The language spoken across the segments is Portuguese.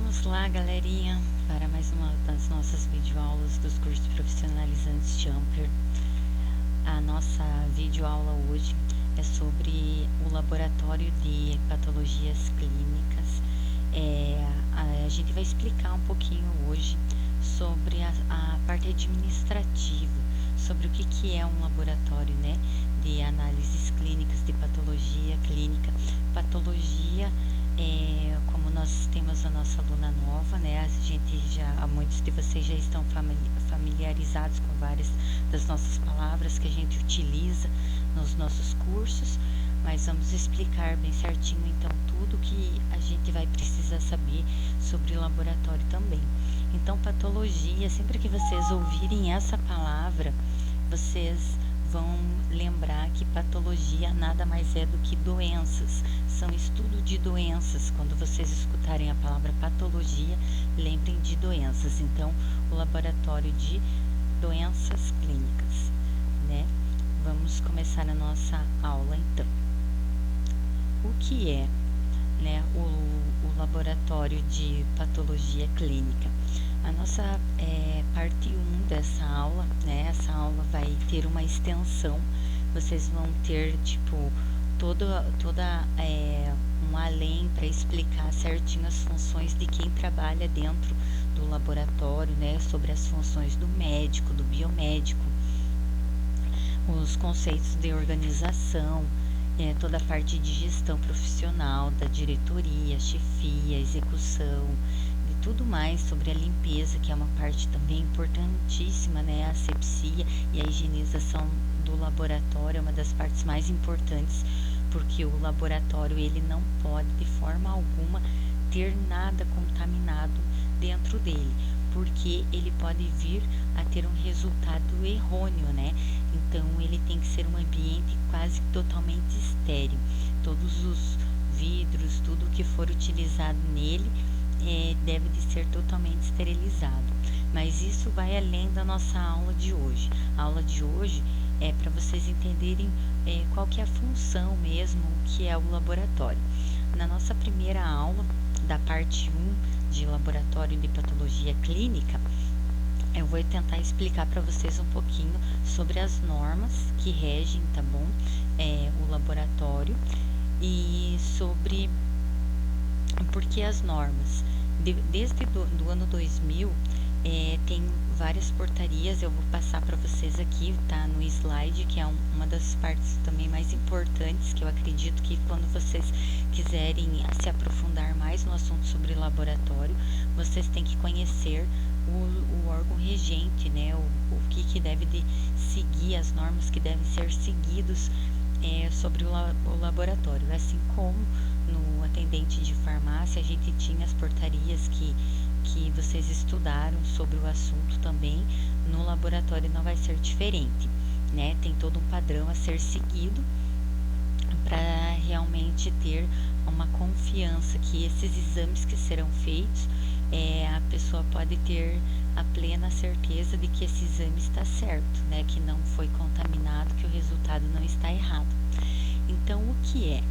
Vamos lá, galerinha, para mais uma das nossas videoaulas dos cursos profissionalizantes Jumper. A nossa videoaula hoje é sobre o laboratório de patologias clínicas. A gente vai explicar um pouquinho hoje sobre a parte administrativa, sobre o que é um laboratório, né, de análises clínicas de patologia clínica. Patologia, como nós temos a nossa aluna nova, né, muitos de vocês já estão familiarizados com várias das nossas palavras que a gente utiliza nos nossos cursos, mas vamos explicar bem certinho então tudo que a gente vai precisar saber sobre o laboratório também. Então, patologia, sempre que vocês ouvirem essa palavra, vocês vão lembrar que patologia nada mais é do que doenças, são estudo de doenças. Quando vocês escutarem a palavra patologia, lembrem de doenças. Então, o laboratório de doenças clínicas, né? Vamos começar a nossa aula então. O que é, né, o laboratório de patologia clínica? A nossa parte 1 dessa aula, né, essa aula vai ter uma extensão, vocês vão ter toda um além para explicar certinho as funções de quem trabalha dentro do laboratório, né, sobre as funções do médico, do biomédico, os conceitos de organização, toda a parte de gestão profissional, da diretoria, chefia, execução, de tudo mais sobre a limpeza, que é uma parte também importantíssima, né? A asepsia e a higienização do laboratório é uma das partes mais importantes, porque o laboratório ele não pode de forma alguma ter nada contaminado dentro dele, porque ele pode vir a ter um resultado errôneo, né? Então ele tem que ser um ambiente quase totalmente estéril. Todos os vidros, tudo que for utilizado nele deve de ser totalmente esterilizado. Mas isso vai além da nossa aula de hoje. A aula de hoje é para vocês entenderem qual que é a função mesmo, o que é o laboratório. Na nossa primeira aula da parte 1 de laboratório de patologia clínica, eu vou tentar explicar para vocês um pouquinho sobre as normas que regem, tá bom? O laboratório e sobre por que as normas. Desde do ano 2000, tem várias portarias, eu vou passar para vocês aqui, tá no slide, que é uma das partes também mais importantes, que eu acredito que quando vocês quiserem se aprofundar mais no assunto sobre laboratório, vocês têm que conhecer o órgão regente, né, o que deve de seguir, as normas que devem ser seguidos sobre o laboratório, assim como no atendente de farmácia a gente tinha as portarias que vocês estudaram sobre o assunto também. No laboratório não vai ser diferente, né? Tem todo um padrão a ser seguido para realmente ter uma confiança que esses exames que serão feitos, a pessoa pode ter a plena certeza de que esse exame está certo, né? Que não foi contaminado, que o resultado não está errado. Então, o que é?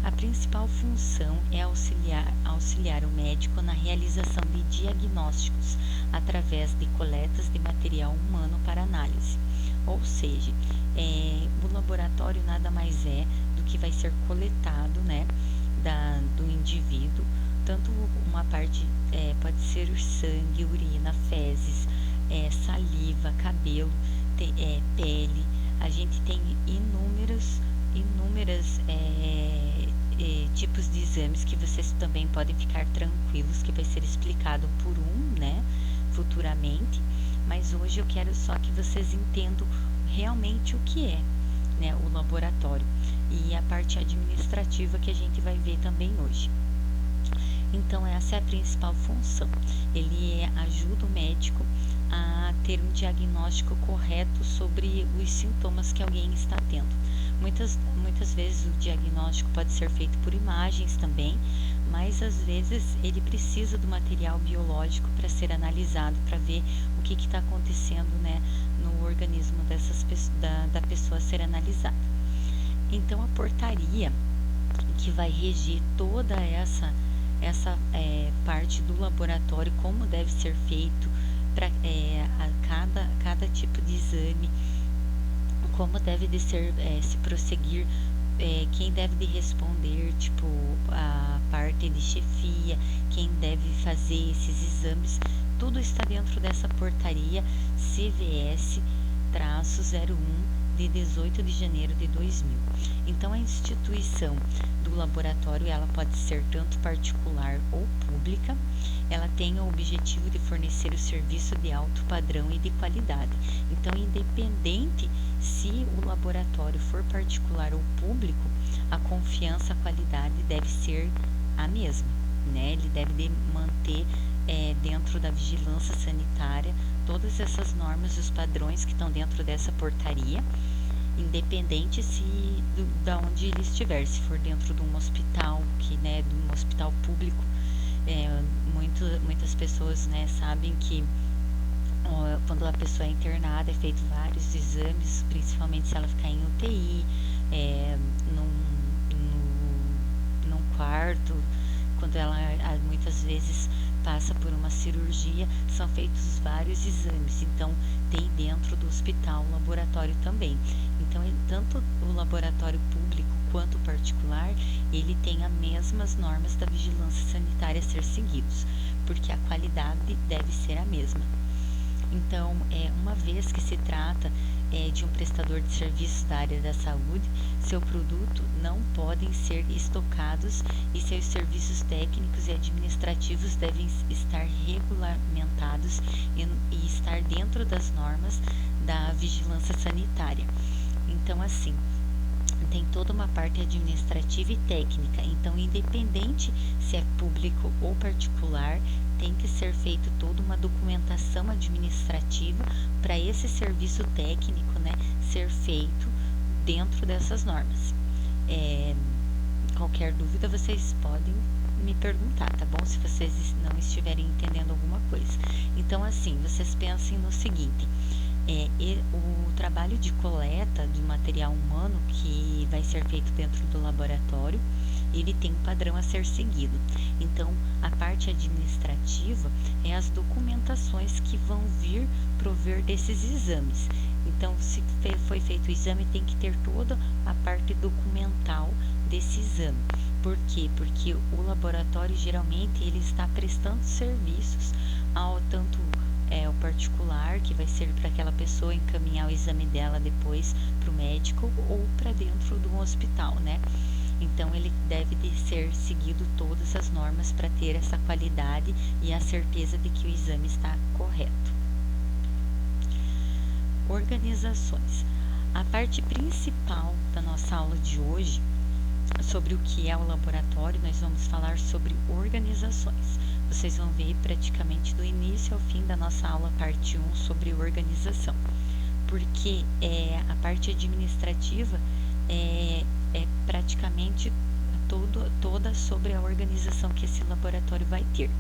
A principal função é auxiliar o médico na realização de diagnósticos através de coletas de material humano para análise. Ou seja, o laboratório nada mais é do que vai ser coletado, né, do indivíduo, tanto uma parte pode ser o sangue, urina, fezes, saliva, cabelo, pele. A gente tem inúmeros tipos de exames que vocês também podem ficar tranquilos que vai ser explicado por né, futuramente, mas hoje eu quero só que vocês entendam realmente o que é, né, o laboratório e a parte administrativa que a gente vai ver também hoje. Então essa é a principal função, ele ajuda o médico a ter um diagnóstico correto sobre os sintomas que alguém está tendo. Muitas vezes o diagnóstico pode ser feito por imagens também, mas às vezes ele precisa do material biológico para ser analisado, para ver o que está acontecendo, né, no organismo da pessoa a ser analisada. Então a portaria que vai reger toda essa essa parte do laboratório, como deve ser feito para cada tipo de exame, como deve de ser se prosseguir, quem deve de responder, tipo, a parte de chefia, quem deve fazer esses exames, tudo está dentro dessa portaria CVS-01 de 18 de janeiro de 2000. Então, a instituição do laboratório, ela pode ser tanto particular ou pública. Ela tem o objetivo de fornecer o serviço de alto padrão e de qualidade. Então, independente se o laboratório for particular ou público, a confiança, a qualidade deve ser a mesma, né? Ele deve de manter dentro da vigilância sanitária todas essas normas e os padrões que estão dentro dessa portaria, independente da onde ele estiver, se for dentro de um hospital, de um hospital público. Muitas pessoas, né, sabem que quando a pessoa é internada é feito vários exames, principalmente se ela ficar em UTI, num quarto, quando ela muitas vezes passa por uma cirurgia, são feitos vários exames. Então, tem dentro do hospital o laboratório também. Então, tanto o laboratório público quanto o particular, ele tem as mesmas normas da vigilância sanitária a ser seguidos, porque a qualidade deve ser a mesma. Então, uma vez que se trata de um prestador de serviços da área da saúde, seu produto não podem ser estocados e seus serviços técnicos e administrativos devem estar regulamentados e estar dentro das normas da vigilância sanitária. Então, assim, tem toda uma parte administrativa e técnica. Então, independente se é público ou particular, tem que ser feito toda uma documentação administrativa para esse serviço técnico, né, ser feito dentro dessas normas. Qualquer dúvida vocês podem me perguntar, tá bom? Se vocês não estiverem entendendo alguma coisa. Então, assim, vocês pensem no seguinte: o trabalho de coleta de material humano que vai ser feito dentro do laboratório, ele tem um padrão a ser seguido. Então, a parte administrativa é as documentações que vão vir prover desses exames. Então, se foi feito o exame, tem que ter toda a parte documental desse exame. Por quê? Porque o laboratório, geralmente, ele está prestando serviços ao tanto o particular, que vai ser para aquela pessoa encaminhar o exame dela depois para o médico, ou para dentro de um hospital, né? Então, ele deve de ser seguido todas as normas para ter essa qualidade e a certeza de que o exame está correto. Organizações. A parte principal da nossa aula de hoje, sobre o que é o laboratório, nós vamos falar sobre organizações. Vocês vão ver praticamente do início ao fim da nossa aula, parte 1, sobre organização. Porque a parte administrativa é praticamente toda sobre a organização que esse laboratório vai ter.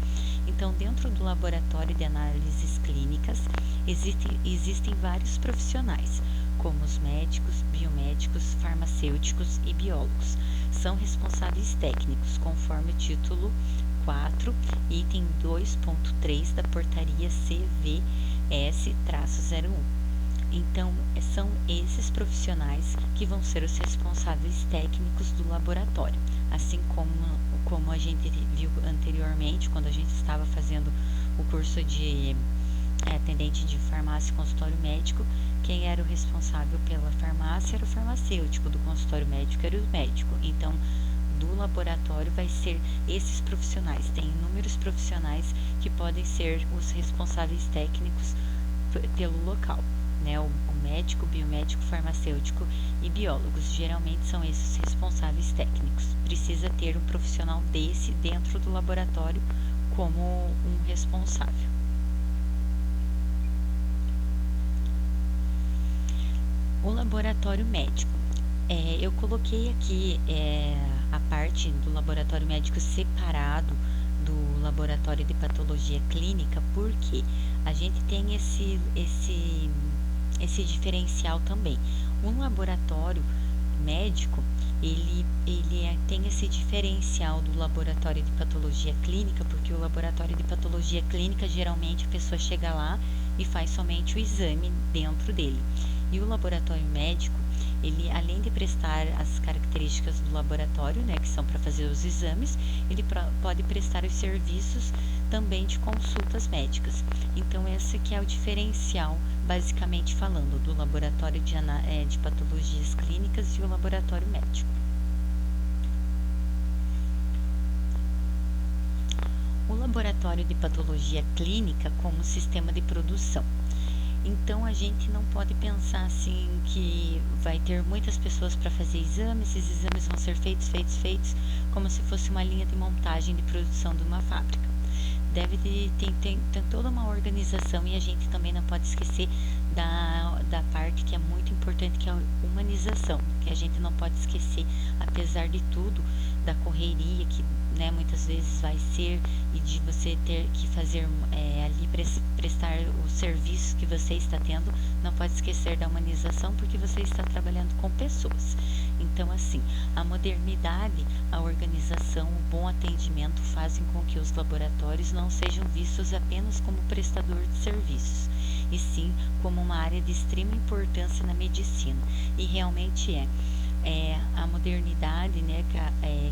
Então, dentro do laboratório de análises clínicas, existem vários profissionais, como os médicos, biomédicos, farmacêuticos e biólogos. São responsáveis técnicos, conforme o título 4, item 2.3 da portaria CVS-01. Então, são esses profissionais que vão ser os responsáveis técnicos do laboratório. Assim como a gente viu anteriormente, quando a gente estava fazendo o curso de atendente de farmácia e consultório médico, quem era o responsável pela farmácia era o farmacêutico, do consultório médico era o médico. Então, do laboratório vai ser esses profissionais. Tem inúmeros profissionais que podem ser os responsáveis técnicos pelo local, né? O médico, biomédico, farmacêutico e biólogos, geralmente são esses responsáveis técnicos. Precisa ter um profissional desse dentro do laboratório como um responsável. O laboratório médico. Eu coloquei aqui a parte do laboratório médico separado do laboratório de patologia clínica, porque a gente tem esse diferencial também. Um laboratório médico, tem esse diferencial do laboratório de patologia clínica, porque o laboratório de patologia clínica, geralmente a pessoa chega lá e faz somente o exame dentro dele. E o laboratório médico, ele, além de prestar as características do laboratório, né, que são para fazer os exames, ele pode prestar os serviços também de consultas médicas. Então, esse que é o diferencial, basicamente falando, do laboratório de patologias clínicas e o laboratório médico. O laboratório de patologia clínica como sistema de produção. Então, a gente não pode pensar assim que vai ter muitas pessoas para fazer exames, esses exames vão ser feitos, como se fosse uma linha de montagem de produção de uma fábrica. Tem toda uma organização, e a gente também não pode esquecer da parte que é muito importante, que é a humanização, que a gente não pode esquecer, apesar de tudo, da correria que, né, muitas vezes vai ser, e de você ter que fazer ali prestar o serviço que você está tendo, não pode esquecer da humanização, porque você está trabalhando com pessoas. Então, assim, a modernidade, a organização, o bom atendimento fazem com que os laboratórios não sejam vistos apenas como prestador de serviços, e sim como uma área de extrema importância na medicina. E realmente a modernidade, né,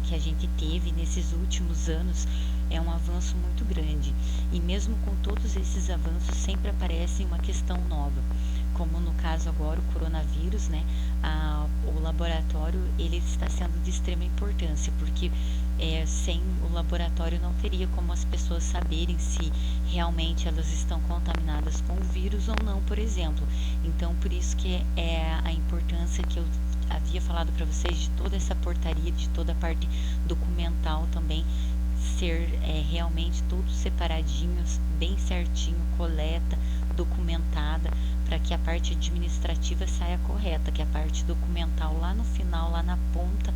que a gente teve nesses últimos anos é um avanço muito grande. E mesmo com todos esses avanços, sempre aparece uma questão nova, como no caso agora o coronavírus, né? O laboratório, ele está sendo de extrema importância, porque sem o laboratório não teria como as pessoas saberem se realmente elas estão contaminadas com o vírus ou não, por exemplo. Então, por isso que é a importância que eu havia falado para vocês de toda essa portaria, de toda a parte documental também, ser realmente tudo separadinhos, bem certinho, coleta, documentada, para que a parte administrativa saia correta, que a parte documental lá no final, lá na ponta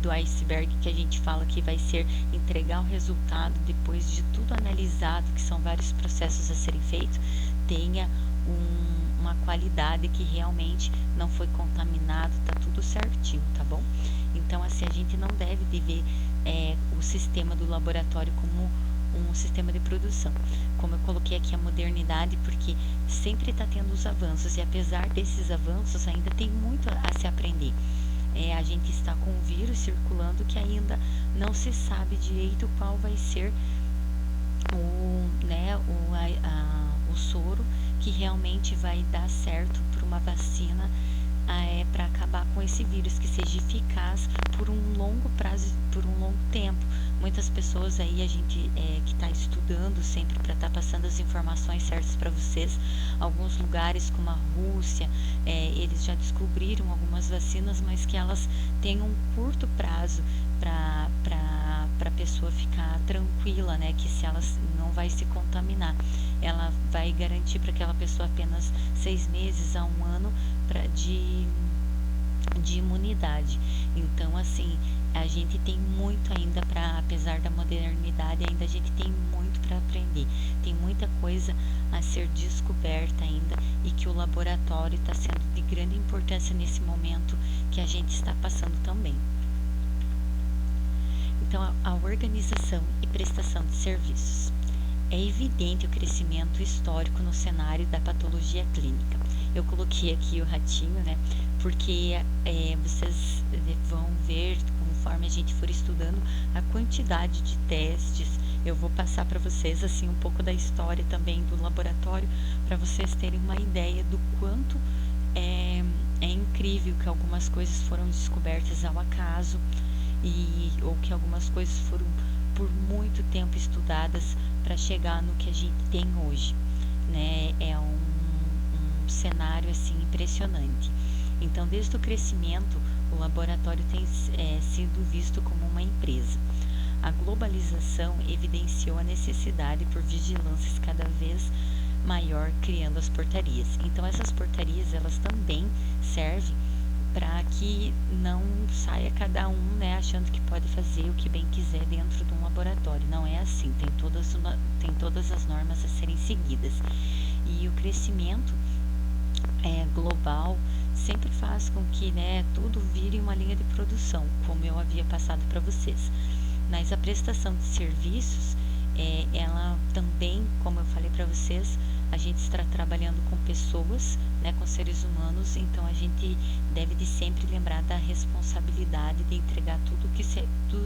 do iceberg, que a gente fala que vai ser entregar o resultado depois de tudo analisado, que são vários processos a serem feitos, tenha uma qualidade que realmente não foi contaminado, tá tudo certinho, tá bom? Então, assim, a gente não deve ver o sistema do laboratório como um sistema de produção. Como eu coloquei aqui a modernidade, porque sempre está tendo os avanços, e apesar desses avanços, ainda tem muito a se aprender. A gente está com um vírus circulando que ainda não se sabe direito qual vai ser o soro que realmente vai dar certo para uma vacina, para acabar com esse vírus, que seja eficaz por um longo prazo, por um longo tempo. Muitas pessoas aí, a gente que está estudando sempre para estar passando as informações certas para vocês. Alguns lugares como a Rússia, eles já descobriram algumas vacinas, mas que elas têm um curto prazo para a pessoa ficar tranquila, né, que se ela não vai se contaminar, ela vai garantir para aquela pessoa apenas 6 meses a 1 ano de imunidade. Então, assim, a gente tem muito ainda apesar da modernidade, ainda a gente tem muito para aprender, tem muita coisa a ser descoberta ainda, e que o laboratório está sendo de grande importância nesse momento que a gente está passando também. Então, a organização e prestação de serviços. É evidente o crescimento histórico no cenário da patologia clínica. Eu coloquei aqui o ratinho, né? Porque vocês vão ver, conforme a gente for estudando, a quantidade de testes. Eu vou passar para vocês assim um pouco da história também do laboratório, para vocês terem uma ideia do quanto é incrível que algumas coisas foram descobertas ao acaso, ou que algumas coisas foram por muito tempo estudadas para chegar no que a gente tem hoje, né? É um cenário assim impressionante. Então, desde o crescimento, o laboratório tem sido visto como uma empresa. A globalização evidenciou a necessidade por vigilâncias cada vez maior, criando as portarias. Então, essas portarias, elas também servem para que não saia cada um, né, achando que pode fazer o que bem quiser dentro de um laboratório. Não é assim, tem todas as normas a serem seguidas. E o crescimento global sempre faz com que, né, tudo vire uma linha de produção, como eu havia passado para vocês. Mas a prestação de serviços, ela também, como eu falei para vocês, a gente está trabalhando com pessoas, né, com seres humanos, então a gente deve de sempre lembrar da responsabilidade de entregar tudo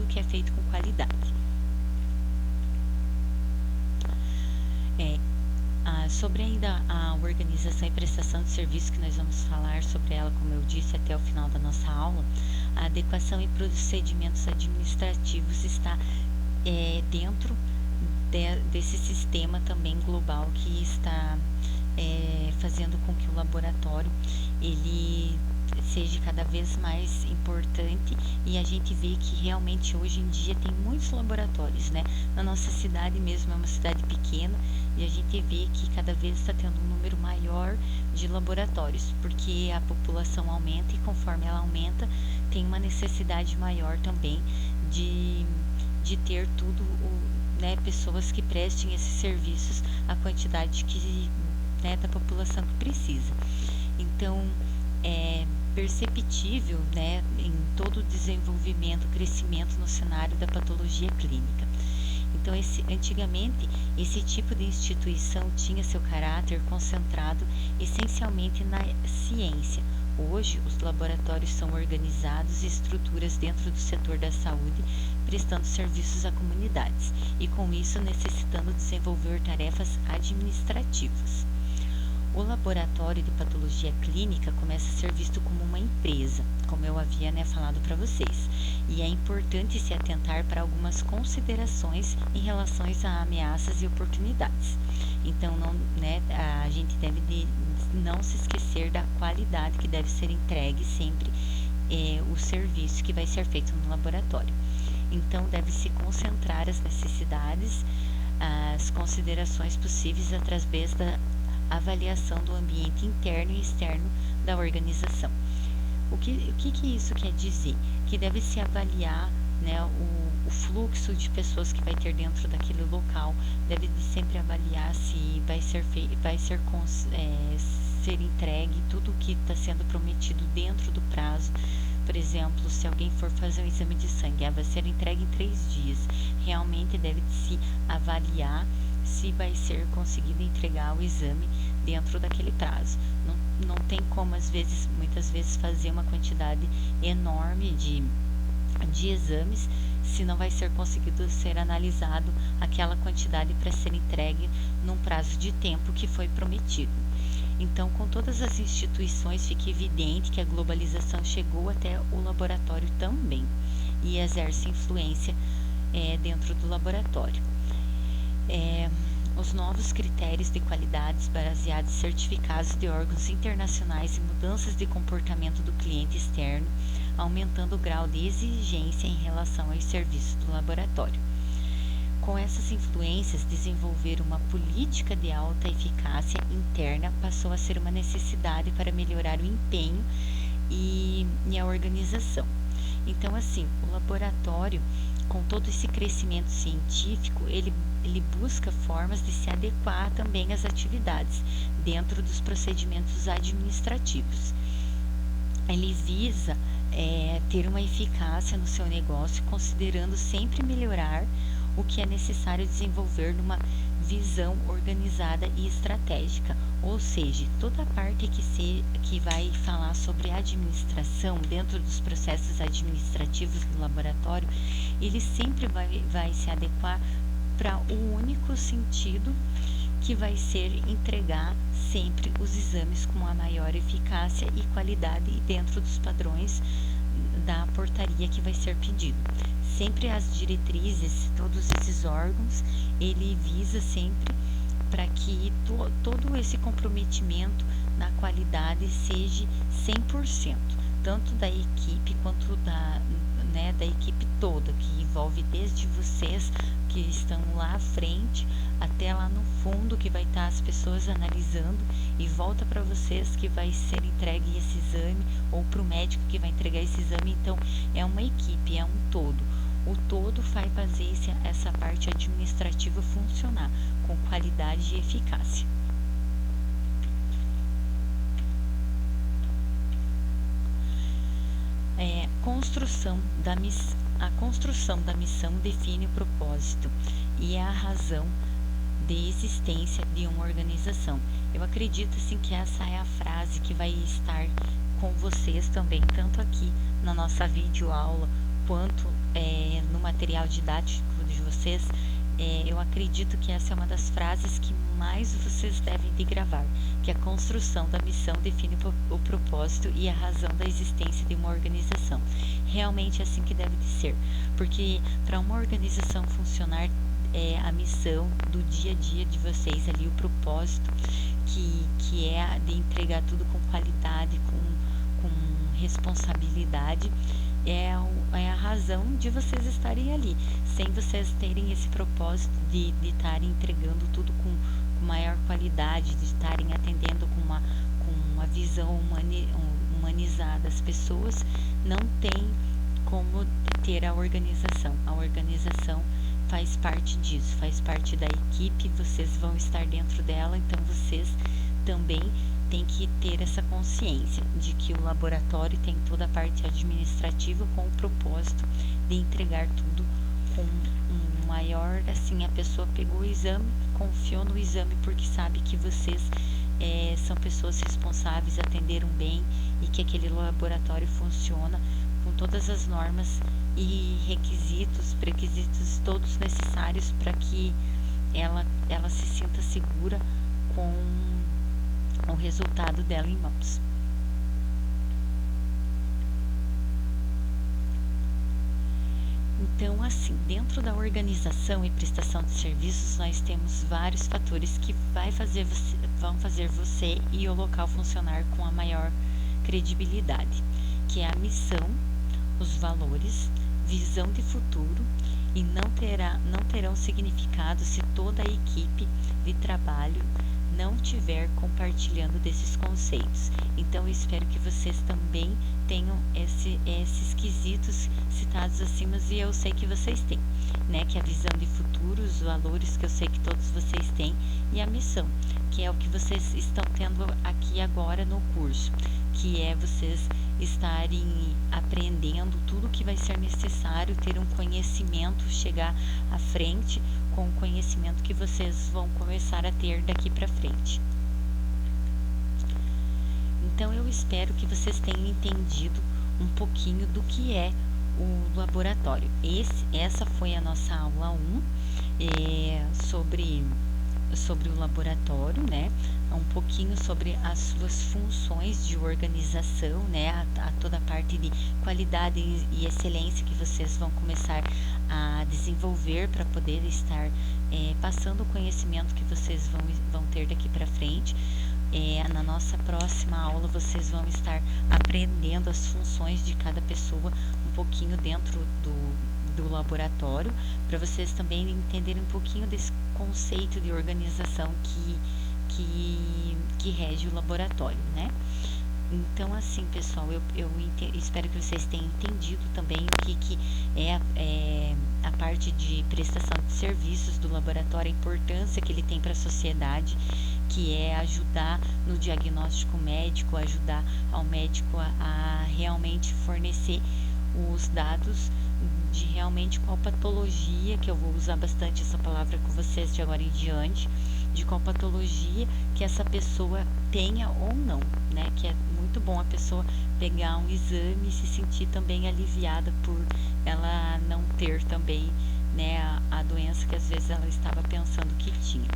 que é feito com qualidade. Sobre ainda a organização e prestação de serviço, que nós vamos falar sobre ela, como eu disse, até o final da nossa aula, a adequação e procedimentos administrativos está dentro desse sistema também global que está fazendo com que o laboratório ele seja cada vez mais importante, e a gente vê que realmente hoje em dia tem muitos laboratórios, né? Na nossa cidade mesmo, é uma cidade pequena, e a gente vê que cada vez está tendo um número maior de laboratórios, porque a população aumenta, e conforme ela aumenta, tem uma necessidade maior também de ter tudo, né, pessoas que prestem esses serviços à quantidade né, da população que precisa. Então, é perceptível, né, em todo o desenvolvimento, crescimento no cenário da patologia clínica. Então, antigamente, esse tipo de instituição tinha seu caráter concentrado essencialmente na ciência. Hoje, os laboratórios são organizados e estruturas dentro do setor da saúde, prestando serviços a comunidades, e com isso necessitando desenvolver tarefas administrativas. O laboratório de patologia clínica começa a ser visto como uma empresa, como eu havia, né, falado para vocês, e é importante se atentar para algumas considerações em relação a ameaças e oportunidades. Então, a gente deve não se esquecer da qualidade que deve ser entregue sempre o serviço que vai ser feito no laboratório. Então, deve-se concentrar as necessidades, as considerações possíveis através da avaliação do ambiente interno e externo da organização. O que isso quer dizer? Que deve-se avaliar, né, o fluxo de pessoas que vai ter dentro daquele local, deve de sempre avaliar se ser entregue tudo o que está sendo prometido dentro do prazo. Por exemplo, se alguém for fazer um exame de sangue, vai ser entregue em 3 dias. Realmente deve-se avaliar se vai ser conseguido entregar o exame dentro daquele prazo. Não tem como, muitas vezes, fazer uma quantidade enorme de exames se não vai ser conseguido ser analisado aquela quantidade para ser entregue num prazo de tempo que foi prometido. Então, com todas as instituições, fica evidente que a globalização chegou até o laboratório também e exerce influência dentro do laboratório. Os novos critérios de qualidade baseados em certificados de órgãos internacionais e mudanças de comportamento do cliente externo, aumentando o grau de exigência em relação aos serviços do laboratório. Com essas influências, desenvolver uma política de alta eficácia interna passou a ser uma necessidade para melhorar o empenho e a organização. Então, assim, o laboratório, com todo esse crescimento científico, ele busca formas de se adequar também às atividades dentro dos procedimentos administrativos. Ele visa ter uma eficácia no seu negócio, considerando sempre melhorar o que é necessário desenvolver numa visão organizada e estratégica, ou seja, toda a parte que vai falar sobre administração dentro dos processos administrativos do laboratório, ele sempre vai se adequar para o único sentido que vai ser entregar sempre os exames com a maior eficácia e qualidade dentro dos padrões da portaria que vai ser pedido. Sempre as diretrizes, todos esses órgãos, ele visa sempre para que todo esse comprometimento na qualidade seja 100%, tanto da equipe quanto da equipe toda, que envolve desde vocês que estão lá à frente até lá no fundo, que vai estar as pessoas analisando, e volta para vocês que vai ser entregue esse exame, ou para o médico que vai entregar esse exame. Então, é uma equipe, é um todo. O todo vai fazer essa parte administrativa funcionar com qualidade e eficácia. A construção da missão define o propósito e é a razão de existência de uma organização. Eu acredito assim que essa é a frase que vai estar com vocês também, tanto aqui na nossa videoaula quanto no material didático de vocês. Eu acredito que essa é uma das frases que mais vocês devem de gravar, que a construção da missão define o propósito e a razão da existência de uma organização. Realmente é assim que deve de ser, porque para uma organização funcionar, a missão do dia a dia de vocês ali, o propósito, que é de entregar tudo com qualidade, com responsabilidade, é a razão de vocês estarem ali. Sem vocês terem esse propósito de estarem entregando tudo com maior qualidade, de estarem atendendo com uma visão humanizada as pessoas, não tem como ter a organização. A organização faz parte disso, faz parte da equipe, vocês vão estar dentro dela, então vocês também têm que ter essa consciência de que o laboratório tem toda a parte administrativa com o propósito de entregar tudo com um maior, assim, a pessoa pegou o exame, confiou no exame porque sabe que vocês são pessoas responsáveis, atenderam bem e que aquele laboratório funciona com todas as normas e pré-requisitos todos necessários para que ela se sinta segura com o resultado dela em mãos. Então, assim, dentro da organização e prestação de serviços, nós temos vários fatores que vão fazer você e o local funcionar com a maior credibilidade, que é a missão, os valores, visão de futuro, e não terão significado se toda a equipe de trabalho não estiver compartilhando desses conceitos. Então, eu espero que vocês também tenham esses quesitos citados acima, e eu sei que vocês têm, né? Que é a visão de futuro, os valores que eu sei que todos vocês têm, e a missão, que é o que vocês estão tendo aqui agora no curso, que é vocês estarem aprendendo tudo que vai ser necessário, ter um conhecimento, chegar à frente com o conhecimento que vocês vão começar a ter daqui para frente. Então, eu espero que vocês tenham entendido um pouquinho do que é o laboratório. Essa foi a nossa aula 1 sobre o laboratório, né? Um pouquinho sobre as suas funções de organização, né? A toda a parte de qualidade e excelência que vocês vão começar a desenvolver para poder estar passando o conhecimento que vocês vão ter daqui para frente. Na nossa próxima aula vocês vão estar aprendendo as funções de cada pessoa um pouquinho dentro do laboratório, para vocês também entenderem um pouquinho desse conceito de organização que rege o laboratório, né? Então, assim, pessoal, eu espero que vocês tenham entendido também o que é a parte de prestação de serviços do laboratório, a importância que ele tem para a sociedade, que é ajudar no diagnóstico médico, ajudar ao médico a realmente fornecer os dados de realmente qual patologia, que eu vou usar bastante essa palavra com vocês de agora em diante, de qual patologia que essa pessoa tenha ou não, né? Que é muito bom a pessoa pegar um exame e se sentir também aliviada por ela não ter também, né, a doença que às vezes ela estava pensando que tinha.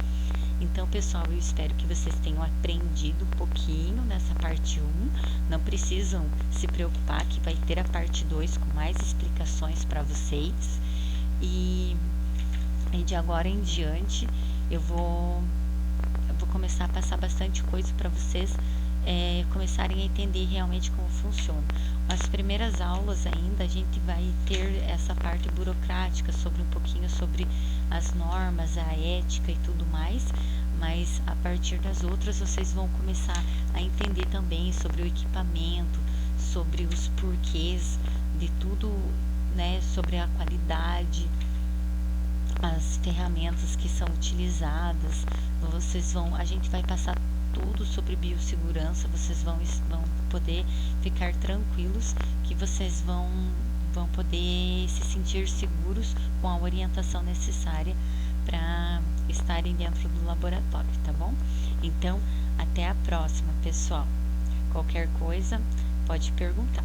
Então, pessoal, eu espero que vocês tenham aprendido um pouquinho nessa parte 1. Não precisam se preocupar que vai ter a parte 2 com mais explicações para vocês. E de agora em diante, eu vou começar a passar bastante coisa para vocês começarem a entender realmente como funciona. As primeiras aulas ainda a gente vai ter essa parte burocrática, sobre um pouquinho sobre as normas, a ética e tudo mais, mas a partir das outras vocês vão começar a entender também sobre o equipamento, sobre os porquês de tudo, né, sobre a qualidade, as ferramentas que são utilizadas. A gente vai passar tudo sobre biossegurança, vocês vão poder ficar tranquilos que vocês vão poder se sentir seguros com a orientação necessária para estarem dentro do laboratório, tá bom? Então, até a próxima, pessoal. Qualquer coisa, pode perguntar.